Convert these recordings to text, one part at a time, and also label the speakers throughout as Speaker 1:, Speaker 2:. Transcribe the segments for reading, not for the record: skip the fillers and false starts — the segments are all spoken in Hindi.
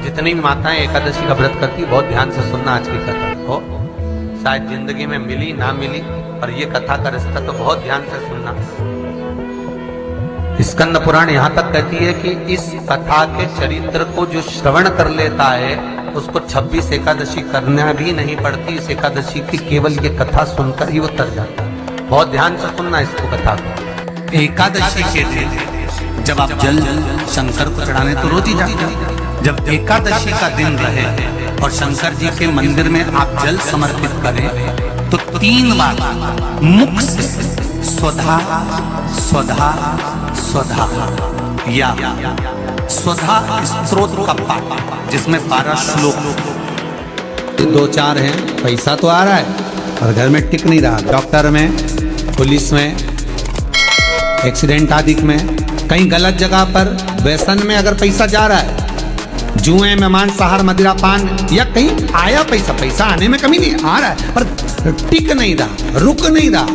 Speaker 1: जितनी भी माताएं एकादशी का व्रत करती बहुत ध्यान से सुनना आज की कथा हो, शायद जिंदगी में मिली ना मिली, पर ये कथा का रिश्ता तो बहुत ध्यान से सुनना। स्कंद पुराण यहाँ तक कहती है कि इस कथा के चरित्र को जो श्रवण कर लेता है उसको 26 एकादशी करना भी नहीं पड़ती। इस एकादशी की केवल ये कथा सुनकर ही वो तर जाता है। बहुत ध्यान से सुनना इसको कथा को।
Speaker 2: एकादशी के दिन जब आप जल शंकर को चढ़ाने तो रोज ही जाते हैं। जब एकादशी का दिन रहे और शंकर जी के मंदिर में आप जल समर्पित करें तो 3 बार मुख से स्वधा स्वधा स्वधा या स्वधा स्तोत्र का पाठ, जिसमें 12 श्लोक
Speaker 1: 2-4 हैं। पैसा तो आ रहा है और घर में टिक नहीं रहा। डॉक्टर में, पुलिस में, एक्सीडेंट आदि में, कहीं गलत जगह पर व्यसन में अगर पैसा जा रहा है, जुए में, मांसाहार, मदिरा पान, या कहीं आया पैसा आने में कमी नहीं, आ रहा है पर टिक नहीं रहा, रुक नहीं रहा।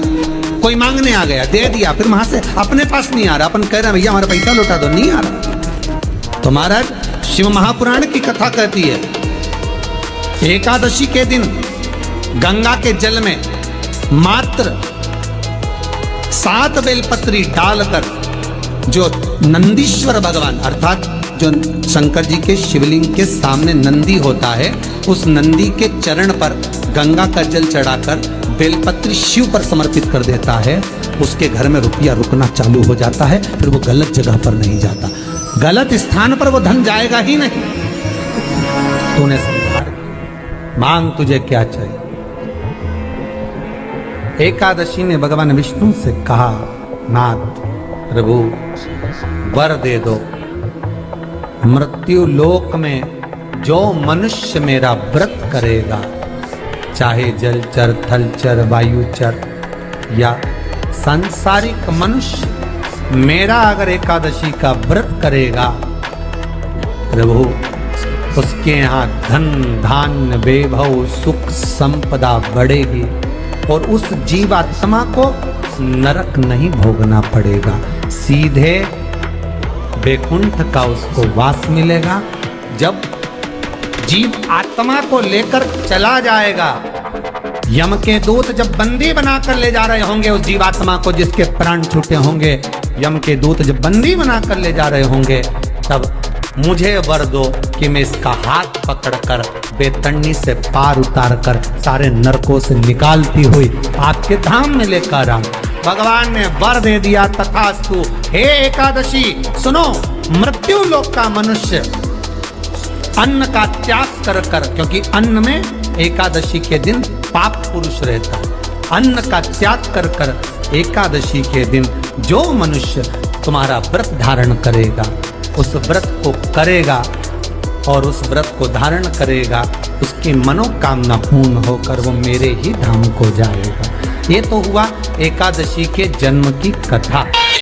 Speaker 1: कोई मांगने आ गया, दे दिया, फिर वहां से अपने पास नहीं आ रहा, अपन कह रहे हैं भैया हमारा पैसा लौटा दो, नहीं आ रहा। तो महाराज शिव महापुराण की कथा कहती है एकादशी के दिन गंगा के जल में मात्र 7 बेलपत्री डालकर जो नंदीश्वर भगवान अर्थात जो शंकर जी के शिवलिंग के सामने नंदी होता है, उस नंदी के चरण पर गंगा का जल चढ़ाकर बेलपत्री शिव पर समर्पित कर देता है, उसके घर में रुपया रुकना चालू हो जाता है। फिर वो गलत जगह पर नहीं जाता, गलत स्थान पर वो धन जाएगा ही नहीं। तूने मांग तुझे क्या चाहिए। एकादशी ने भगवान विष्णु से कहा, नाथ प्रभु वर दे दो, मृत्यु लोक में जो मनुष्य मेरा व्रत करेगा, चाहे जलचर, थलचर, वायुचर या सांसारिक मनुष्य, मेरा अगर एकादशी का व्रत करेगा प्रभु, उसके यहाँ धन धान्य वैभव सुख संपदा बढ़ेगी और उस जीवात्मा को नरक नहीं भोगना पड़ेगा, सीधे वैकुंठ का उसको वास मिलेगा। जब जीव आत्मा को लेकर चला जाएगा, यम के दूत जब बंदी बनाकर ले जा रहे होंगे उस जीवात्मा को, जिसके प्राण छूटे होंगे, यम के दूत जब बंदी बनाकर ले जा रहे होंगे, तब मुझे वर दो कि मैं इसका हाथ पकड़कर बेतन्नी से पार उतार कर सारे नरकों से निकालती हुई आपके धाम में लेकर आऊं। भगवान ने वर दे दिया, तथास्तु। हे एकादशी सुनो, मृत्यु लोक का मनुष्य अन्न का त्याग कर कर, क्योंकि अन्न में एकादशी के दिन पाप पुरुष रहता है, अन्न का त्याग कर कर एकादशी के दिन जो मनुष्य तुम्हारा व्रत धारण करेगा, उस व्रत को करेगा और उस व्रत को धारण करेगा, उसकी मनोकामना पूर्ण होकर वो मेरे ही धाम को जाएगा। ये तो हुआ एकादशी के जन्म की कथा।